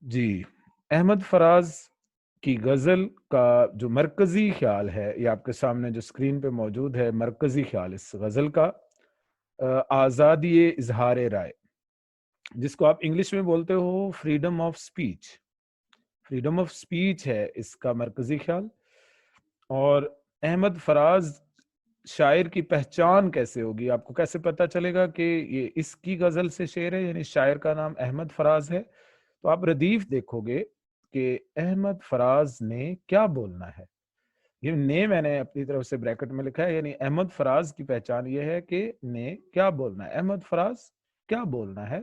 जी, अहमद फराज की गज़ल का जो मरकज़ी ख़्याल है, ये आपके सामने जो स्क्रीन पे मौजूद है, मरकज़ी ख़्याल इस गज़ल का आज़ादी इज़हार राय, जिसको आप इंग्लिश में बोलते हो freedom of speech. Freedom of speech है इसका मरकज़ी ख़्याल। और अहमद फराज शायर की पहचान कैसे होगी? आपको कैसे पता चलेगा कि ये इसकी गज़ल से शेर है, यानी शायर का नाम अहमद फराज है? तो आप रदीफ देखोगे कि अहमद फराज ने क्या बोलना है। ये ने मैंने अपनी तरफ से ब्रैकेट में लिखा है, यानी अहमद फराज की पहचान ये है कि ने क्या बोलना है। अहमद फराज क्या बोलना है,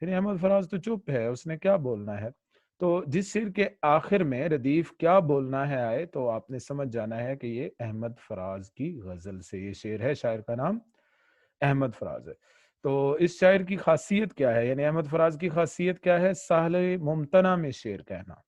यानी अहमद फराज तो चुप है, उसने क्या बोलना है। तो जिस शेर के आखिर में रदीफ क्या बोलना है आए, तो आपने समझ जाना है कि ये अहमद फराज की गजल से ये शेर है। शायर का नाम अहमद फराज है। तो इस शायर की खासियत क्या है, यानी अहमद फराज की खासियत क्या है? साहले मुमतना में शेर कहना।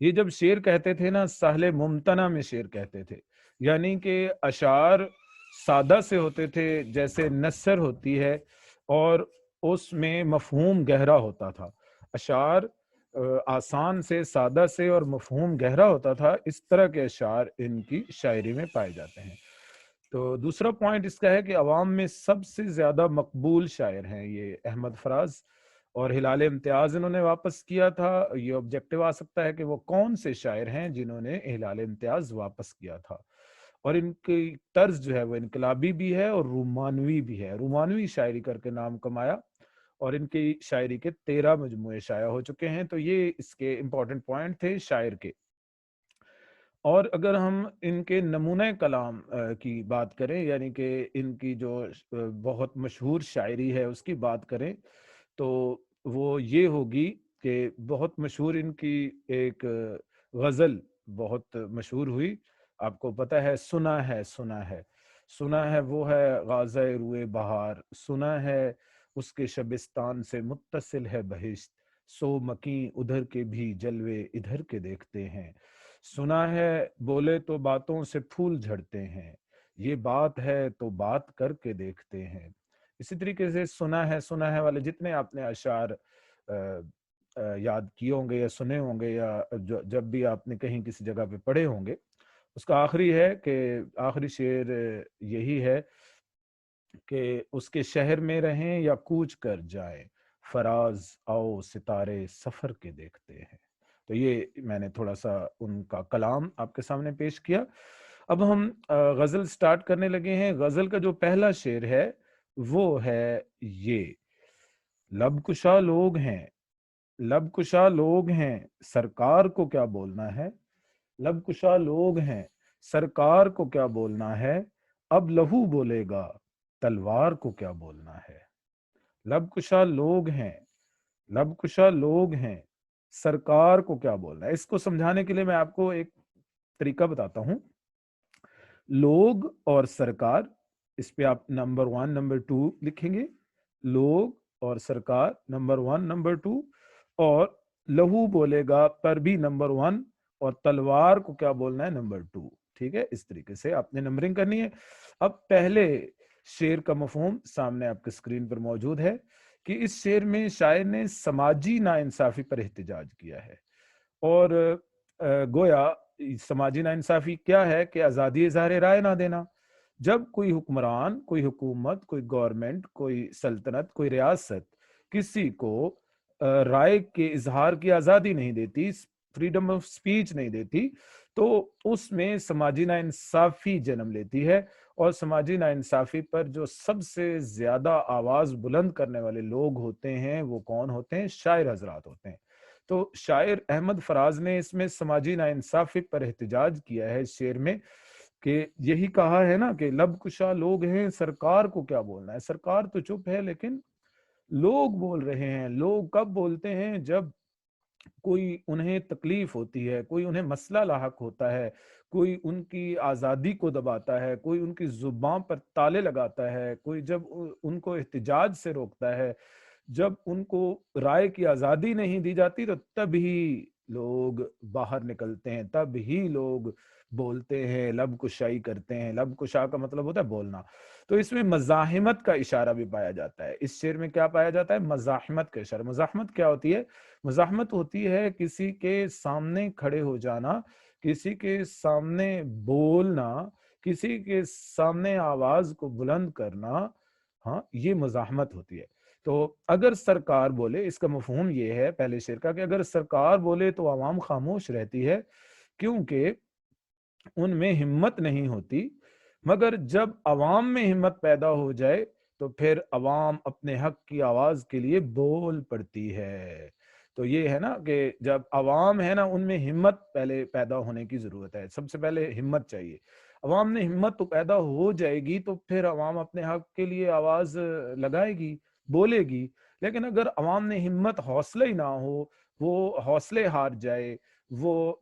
ये जब शेर कहते थे ना, साहले मुमतना में शेर कहते थे, यानी कि अशार सादा से होते थे, जैसे नस्र होती है, और उसमें मफहूम गहरा होता था। अशार आसान से, सादा से और मफहूम गहरा होता था। इस तरह के अशार इनकी शायरी में पाए जाते हैं। तो दूसरा पॉइंट इसका है कि अवाम में सबसे ज्यादा मकबूल शायर हैं ये अहमद फराज। और हिलाल इम्तियाज इन्होंने वापस किया था। ये ऑब्जेक्टिव आ सकता है कि वो कौन से शायर हैं जिन्होंने हिलाल इम्तियाज वापस किया था। और इनकी तर्ज जो है वो इनकलाबी भी है और रूमानवी भी है। रूमानवी शायरी करके नाम कमाया, और इनकी शायरी के 13 मजमूए शाया हो चुके हैं। तो ये इसके इंपॉर्टेंट पॉइंट थे शायर के। और अगर हम इनके नमूने कलाम की बात करें, यानी कि इनकी जो बहुत मशहूर शायरी है उसकी बात करें, तो वो ये होगी कि बहुत मशहूर इनकी एक गज़ल बहुत मशहूर हुई। आपको पता है, सुना है सुना है। सुना है वो है गाज़े रूए बहार, सुना है उसके शबिस्तान से मुत्तसिल है बहिश्त, सो मकी उधर के भी जलवे इधर के देखते हैं। सुना है बोले तो बातों से फूल झड़ते हैं, ये बात है तो बात करके देखते हैं। इसी तरीके से सुना है वाले जितने आपने अशार याद किए होंगे या सुने होंगे, या जब भी आपने कहीं किसी जगह पे पढ़े होंगे, उसका आखिरी है कि आखिरी शेर यही है कि उसके शहर में रहें या कूच कर जाएं, फराज आओ सितारे सफर के देखते हैं। तो ये मैंने थोड़ा सा उनका कलाम आपके सामने पेश किया। अब हम गजल स्टार्ट करने लगे हैं। गजल का जो पहला शेर है वो है ये: लब कुशा लोग हैं, लब कुशा लोग हैं, सरकार को क्या बोलना है। लब कुशा लोग हैं, सरकार को क्या बोलना है। अब लहू बोलेगा, तलवार को क्या बोलना है। लब कुशा लोग हैं, लब कुशा लोग हैं, सरकार को क्या बोलना है। इसको समझाने के लिए मैं आपको एक तरीका बताता हूं। लोग और सरकार, इस पे आप नंबर 1 नंबर 2 लिखेंगे। लोग और सरकार नंबर 1 नंबर 2, और लहू बोलेगा पर भी नंबर 1, और तलवार को क्या बोलना है नंबर 2। ठीक है, इस तरीके से आपने नंबरिंग करनी है। अब पहले शेर का मफहूम सामने आपके स्क्रीन पर मौजूद है कि इस शेर में शायर ने समाजी नाइंसाफी पर एहतजाज किया है। और गोया समाजी नाइंसाफी क्या है कि आज़ादी इज़हार राय ना देना। जब कोई हुक्मरान, कोई हुकूमत, कोई गवर्नमेंट, कोई सल्तनत, कोई रियासत किसी को राय के इजहार की आज़ादी नहीं देती, फ्रीडम ऑफ स्पीच नहीं देती, तो उसमें समाजी नाइंसाफी जन्म लेती है। और समाजी नाइंसाफी पर जो सबसे ज्यादा आवाज बुलंद करने वाले लोग होते हैं वो कौन होते हैं? शायर हजरात होते हैं। तो शायर अहमद फराज ने इसमें समाजी नाइंसाफी पर एहतजाज किया है इस शेर में, कि यही कहा है ना कि लब कुशा लोग हैं, सरकार को क्या बोलना है। सरकार तो चुप है, लेकिन लोग बोल रहे हैं। लोग कब बोलते हैं? जब कोई उन्हें तकलीफ होती है, कोई उन्हें मसला लाहक होता है, कोई उनकी आज़ादी को दबाता है, कोई उनकी जुबान पर ताले लगाता है, कोई जब उनको एहतजाज से रोकता है, जब उनको राय की आज़ादी नहीं दी जाती, तो तभी لوگ باہر نکلتے ہیں، تب ہی لوگ بولتے ہیں، لب کشائی کرتے ہیں. لب کشا کا مطلب ہوتا ہے بولنا. تو اس میں مزاحمت کا اشارہ بھی پایا جاتا ہے. اس شعر میں کیا پایا جاتا ہے؟ مزاحمت کا اشارہ. مزاحمت کیا ہوتی ہے؟ مزاحمت ہوتی ہے کسی کے سامنے کھڑے ہو جانا، کسی کے سامنے بولنا، کسی کے سامنے آواز کو بلند کرنا. ہاں، یہ مزاحمت ہوتی ہے. تو اگر سرکار بولے، اس کا مفہوم یہ ہے پہلے شعر کا کہ اگر سرکار بولے تو عوام خاموش رہتی ہے، کیونکہ ان میں ہمت نہیں ہوتی. مگر جب عوام میں ہمت پیدا ہو جائے تو پھر عوام اپنے حق کی آواز کے لیے بول پڑتی ہے. تو یہ ہے نا کہ جب عوام ہے نا، ان میں ہمت پہلے پیدا ہونے کی ضرورت ہے. سب سے پہلے ہمت چاہیے. عوام نے ہمت تو پیدا ہو جائے گی تو پھر عوام اپنے حق کے لیے آواز لگائے گی، بولے گی. لیکن اگر عوام نے ہمت، حوصلہ ہی نہ ہو، وہ حوصلے ہار جائے، وہ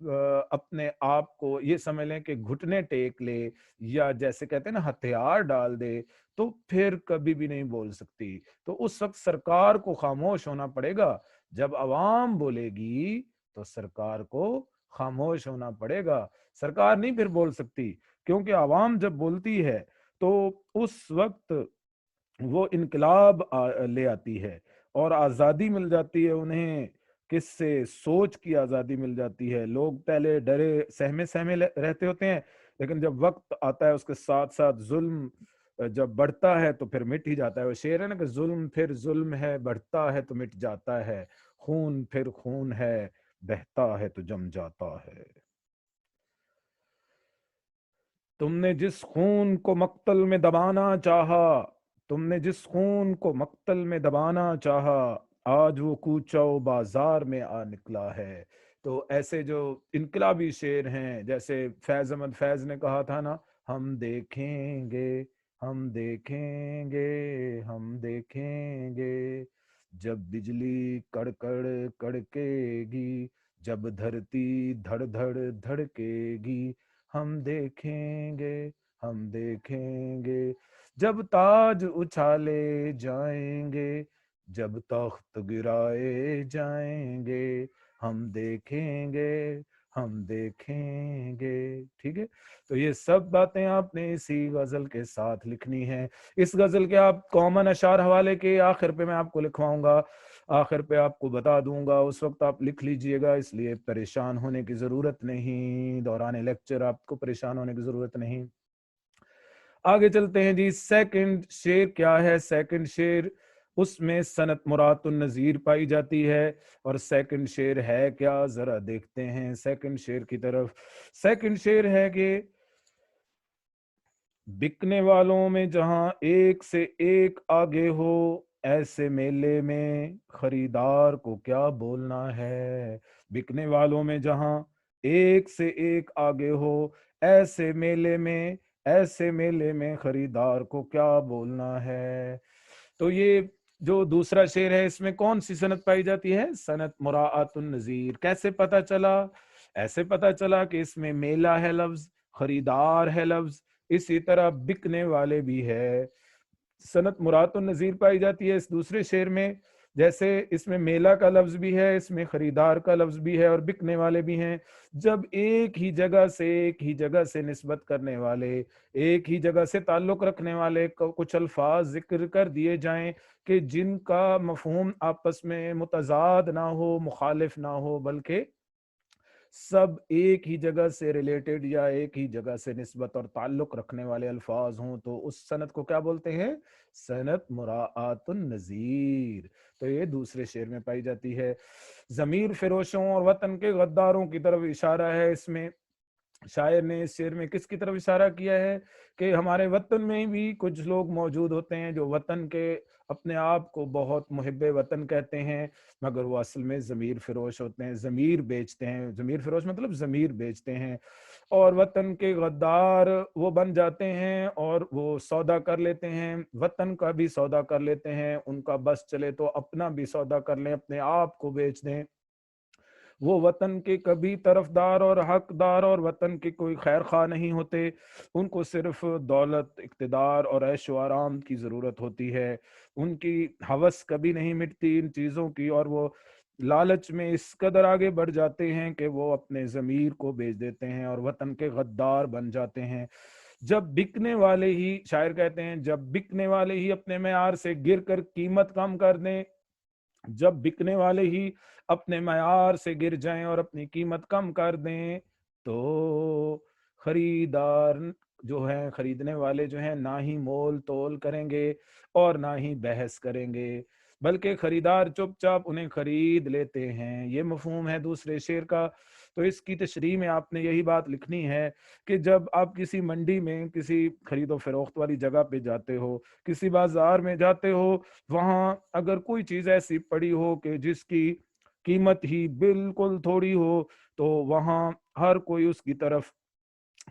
اپنے آپ کو یہ سمجھ لیں کہ گھٹنے ٹیک لے، یا جیسے کہتے ہیں نا ہتھیار ڈال دے، تو پھر کبھی بھی نہیں بول سکتی. تو اس وقت سرکار کو خاموش ہونا پڑے گا. جب عوام بولے گی تو سرکار کو خاموش ہونا پڑے گا. سرکار نہیں پھر بول سکتی، کیونکہ عوام جب بولتی ہے تو اس وقت وہ انقلاب لے آتی ہے اور آزادی مل جاتی ہے انہیں. کس سے؟ سوچ کی آزادی مل جاتی ہے. لوگ پہلے ڈرے سہمے رہتے ہوتے ہیں، لیکن جب وقت آتا ہے اس کے ساتھ ساتھ ظلم جب بڑھتا ہے تو پھر مٹ ہی جاتا ہے. وہ شعر ہے نا کہ ظلم پھر ظلم ہے، بڑھتا ہے تو مٹ جاتا ہے، خون پھر خون ہے، بہتا ہے تو جم جاتا ہے. تم نے جس خون کو مقتل میں دبانا چاہا، تم نے جس خون کو مقتل میں دبانا چاہا، آج وہ کوچہ و بازار میں آ نکلا ہے. تو ایسے جو انقلابی شعر ہیں، جیسے فیض احمد فیض نے کہا تھا نا، ہم دیکھیں گے، ہم دیکھیں گے، ہم دیکھیں گے، جب بجلی کڑکڑ کڑکے گی، جب دھرتی دھڑ دھڑ دھڑکے گی، ہم دیکھیں گے، ہم دیکھیں گے، جب تاج اچھالے جائیں گے، جب تخت گرائے جائیں گے، ہم دیکھیں گے، ہم دیکھیں گے. ٹھیک ہے. تو یہ سب باتیں آپ نے اسی غزل کے ساتھ لکھنی ہے. اس غزل کے آپ کامن اشعار حوالے کے آخر پہ میں آپ کو لکھواؤں گا، آخر پہ آپ کو بتا دوں گا، اس وقت آپ لکھ لیجئے گا. اس لیے پریشان ہونے کی ضرورت نہیں، دوران لیکچر آپ کو پریشان ہونے کی ضرورت نہیں. آگے چلتے ہیں جی. سیکنڈ شعر کیا ہے؟ سیکنڈ شعر، اس میں سنت مرات النظیر پائی جاتی ہے. اور سیکنڈ شعر ہے کیا؟ ذرا دیکھتے ہیں سیکنڈ شعر کی طرف. سیکنڈ شعر ہے کہ بکنے والوں میں جہاں ایک سے ایک آگے ہو، ایسے میلے میں خریدار کو کیا بولنا ہے. بکنے والوں میں جہاں ایک سے ایک آگے ہو، ایسے میلے میں خریدار کو کیا بولنا ہے. تو یہ جو دوسرا شعر ہے، اس میں کون سی صنعت پائی جاتی ہے؟ صنعت مراعات النظیر. کیسے پتا چلا؟ ایسے پتا چلا کہ اس میں میلہ ہے لفظ، خریدار ہے لفظ، اسی طرح بکنے والے بھی ہے. صنعت مراعات النظیر پائی جاتی ہے اس دوسرے شعر میں. جیسے اس میں میلہ کا لفظ بھی ہے، اس میں خریدار کا لفظ بھی ہے، اور بکنے والے بھی ہیں. جب ایک ہی جگہ سے نسبت کرنے والے، ایک ہی جگہ سے تعلق رکھنے والے کچھ الفاظ ذکر کر دیے جائیں کہ جن کا مفہوم آپس میں متضاد نہ ہو، مخالف نہ ہو، بلکہ سب ایک ہی جگہ سے ریلیٹڈ یا ایک ہی جگہ سے نسبت اور تعلق رکھنے والے الفاظ ہوں، تو اس صنعت کو کیا بولتے ہیں؟ صنعت مراعات النظیر. تو یہ دوسرے شعر میں پائی جاتی ہے. ضمیر فروشوں اور وطن کے غداروں کی طرف اشارہ ہے. اس میں شاعر نے اس شعر میں کس کی طرف اشارہ کیا ہے؟ کہ ہمارے وطن میں بھی کچھ لوگ موجود ہوتے ہیں جو وطن کے اپنے آپ کو بہت محب وطن کہتے ہیں، مگر وہ اصل میں ضمیر فروش ہوتے ہیں، ضمیر بیچتے ہیں. ضمیر فروش مطلب ضمیر بیچتے ہیں، اور وطن کے غدار وہ بن جاتے ہیں، اور وہ سودا کر لیتے ہیں، وطن کا بھی سودا کر لیتے ہیں. ان کا بس چلے تو اپنا بھی سودا کر لیں، اپنے آپ کو بیچ دیں. وہ وطن کے کبھی طرفدار اور حقدار اور وطن کے کوئی خیر خواہ نہیں ہوتے. ان کو صرف دولت، اقتدار اور عیش و آرام کی ضرورت ہوتی ہے. ان کی ہوس کبھی نہیں مٹتی ان چیزوں کی، اور وہ लालच में इस कदर आगे बढ़ जाते हैं कि वो अपने ज़मीर को बेच देते हैं और वतन के गद्दार बन जाते हैं। जब बिकने वाले ही, शायर कहते हैं, जब बिकने वाले ही अपने मेयार से गिर कर कीमत कम कर दें, जब बिकने वाले ही अपने मयार से गिर जाएं और अपनी कीमत कम कर दें, तो खरीदार जो है, खरीदने वाले जो हैं, ना ही मोल तोल करेंगे और ना ही बहस करेंगे, बल्कि खरीदार चुपचाप उन्हें खरीद लेते हैं। ये मफहूम है दूसरे शेर का। तो इसकी तशरीह में आपने यही बात लिखनी है कि जब आप किसी मंडी में, किसी खरीदो फरोख्त वाली जगह पे जाते हो, किसी बाजार में जाते हो, वहां अगर कोई चीज ऐसी पड़ी हो कि जिसकी कीमत ही बिल्कुल थोड़ी हो, तो वहां हर कोई उसकी तरफ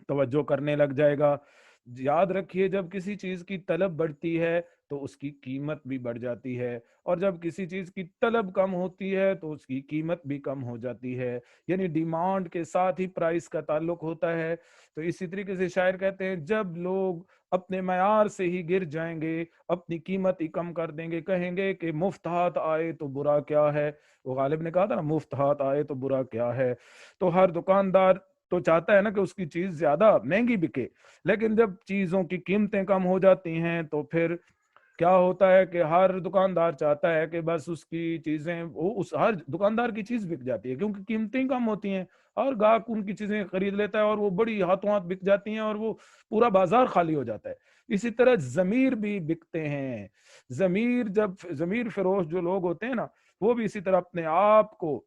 तवज्जो करने लग जाएगा। याद रखिए, जब किसी चीज की तलब बढ़ती है तो उसकी कीमत भी बढ़ जाती है, और जब किसी चीज की तलब कम होती है तो उसकी कीमत भी कम हो जाती है। यानी डिमांड के साथ ही प्राइस का ताल्लुक होता है। तो इसी तरीके से शायर कहते हैं, जब लोग अपने मयार से ही गिर जाएंगे, अपनी कीमत ही कम कर देंगे, कहेंगे कि मुफ्त हाथ आए तो बुरा क्या है। वो गालिब ने कहा था ना, मुफ्त हाथ आए तो बुरा क्या है। तो हर दुकानदार तो चाहता है ना कि उसकी चीज ज्यादा महंगी बिके, लेकिन जब चीजों की कीमतें कम हो जाती हैं तो फिर क्या होता है कि हर दुकानदार चाहता है कि बस उसकी चीजें, वो उस हर दुकानदार की चीज बिक जाती है क्योंकि कीमतें कम होती हैं, और गाहक उनकी चीजें खरीद लेता है और वो बड़ी हाथों हाथ बिक जाती हैं और वो पूरा बाजार खाली हो जाता है। इसी तरह जमीर भी बिकते हैं। जमीर, जब जमीर फरोश जो लोग होते हैं ना, वो भी इसी तरह अपने आप को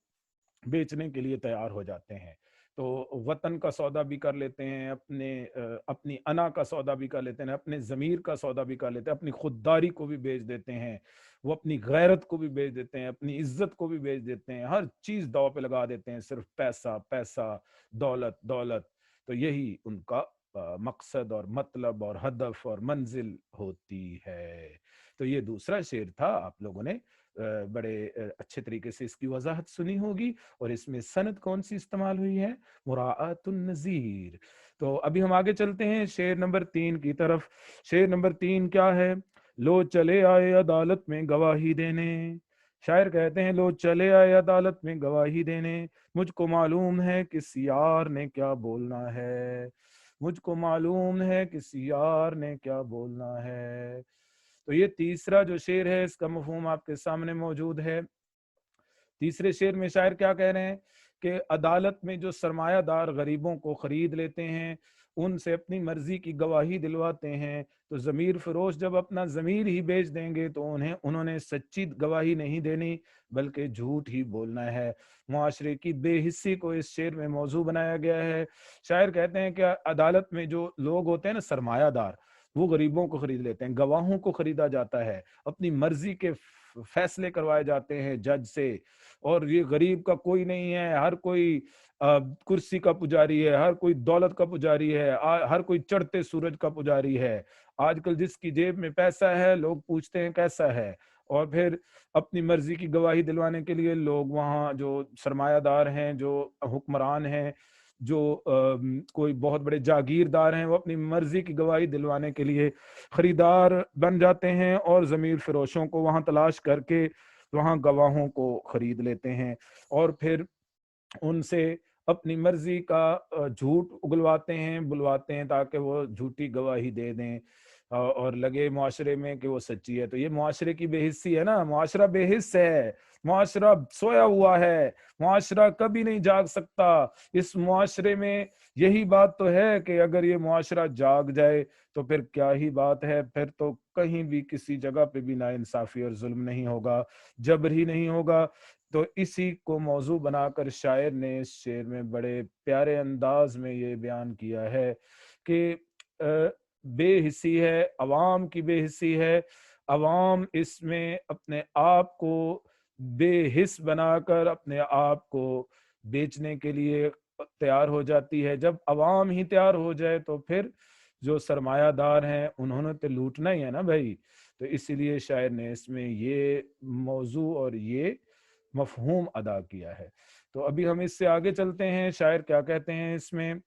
बेचने के लिए तैयार हो जाते हैं। तो वतन का सौदा भी कर लेते हैं, अपनी अना का सौदा भी कर लेते हैं, अपने ज़मीर का सौदा भी कर लेते हैं, अपनी खुददारी को भी बेच देते हैं, वो अपनी गैरत को भी बेच देते हैं, अपनी इज्जत को भी बेच देते हैं, हर चीज दाव पे लगा देते हैं, सिर्फ पैसा पैसा, दौलत दौलत। तो यही उनका मकसद और मतलब और हदफ और मंजिल होती है। तो ये दूसरा शेर था। आप लोगों ने बड़े अच्छे तरीके से इसकी वजाहत सुनी होगी। और इसमें सनद कौन सी इस्तेमाल हुई है? मुराअतुन नज़ीर। तो अभी हम आगे चलते हैं शेर नंबर 3 की तरफ। शेर नंबर 3 क्या है? लो चले आए अदालत में गवाही देने। शायर कहते हैं, लो चले आए अदालत में गवाही देने, मुझको मालूम है किस यार ने क्या बोलना है, मुझको मालूम है किस यार ने क्या बोलना है। तो ये तीसरा जो शेर है, इसका मफहूम आपके सामने मौजूद है। तीसरे शेर में शायर क्या कह रहे हैं कि अदालत में जो सरमायादार गरीबों को खरीद लेते हैं, उनसे अपनी मर्जी की गवाही दिलवाते हैं, तो ज़मीर फरोश जब अपना ज़मीर ही बेच देंगे तो उन्होंने सच्ची गवाही नहीं देनी, बल्कि झूठ ही बोलना है। मुआशरे की बेहिस्सी को इस शेर में मौजू बनाया गया है। शायर कहते हैं कि अदालत में जो लोग होते हैं ना, सरमायादार, वो गरीबों को खरीद लेते हैं, गवाहों को खरीदा जाता है, अपनी मर्जी के फैसले करवाए जाते हैं जज से। और ये गरीब का कोई नहीं है, हर कोई कुर्सी का पुजारी है, हर कोई दौलत का पुजारी है, हर कोई चढ़ते सूरज का पुजारी है। आजकल जिसकी जेब में पैसा है, लोग पूछते हैं कैसा है, और फिर अपनी मर्जी की गवाही दिलवाने के लिए लोग वहाँ जो सरमायादार हैं, जो हुक्मरान हैं, जो कोई बहुत बड़े जागीरदार हैं, वो अपनी मर्जी की गवाही दिलवाने के लिए खरीदार बन जाते हैं और जमीर फरोशों को वहां तलाश करके वहां गवाहों को खरीद लेते हैं, और फिर उनसे अपनी मर्जी का झूठ उगलवाते हैं, बुलवाते हैं, ताकि वो झूठी गवाही दे दें और लगे मुआशरे में कि वो सच्ची है। तो ये मुआशरे की बेहिस्सी है ना, मुआशरा बेहिस है, मुआशरा सोया हुआ है, मुआशरा कभी नहीं जाग सकता। इस मुआशरे में यही बात तो है कि अगर ये मुआशरा जाग जाए तो फिर क्या ही बात है, फिर तो कहीं भी किसी जगह पे भी नाइंसाफी और जुल्म नहीं होगा, जबर ही नहीं होगा। तो इसी को मौजू बनाकर शायर ने इस शेर में बड़े प्यारे अंदाज में ये बयान किया है कि बेहिस्सी है, अवाम की बेहिस्सी है। अवाम इसमें अपने आप को बेहिस बनाकर अपने आप को बेचने के लिए तैयार हो जाती है। जब अवाम ही तैयार हो जाए तो फिर जो सरमायादार हैं उन्होंने तो लूटना ही है ना भाई। तो इसीलिए शायर ने इसमें ये मौजू और ये मफहूम अदा किया है। तो अभी हम इससे आगे चलते हैं, शायर क्या कहते हैं इसमें।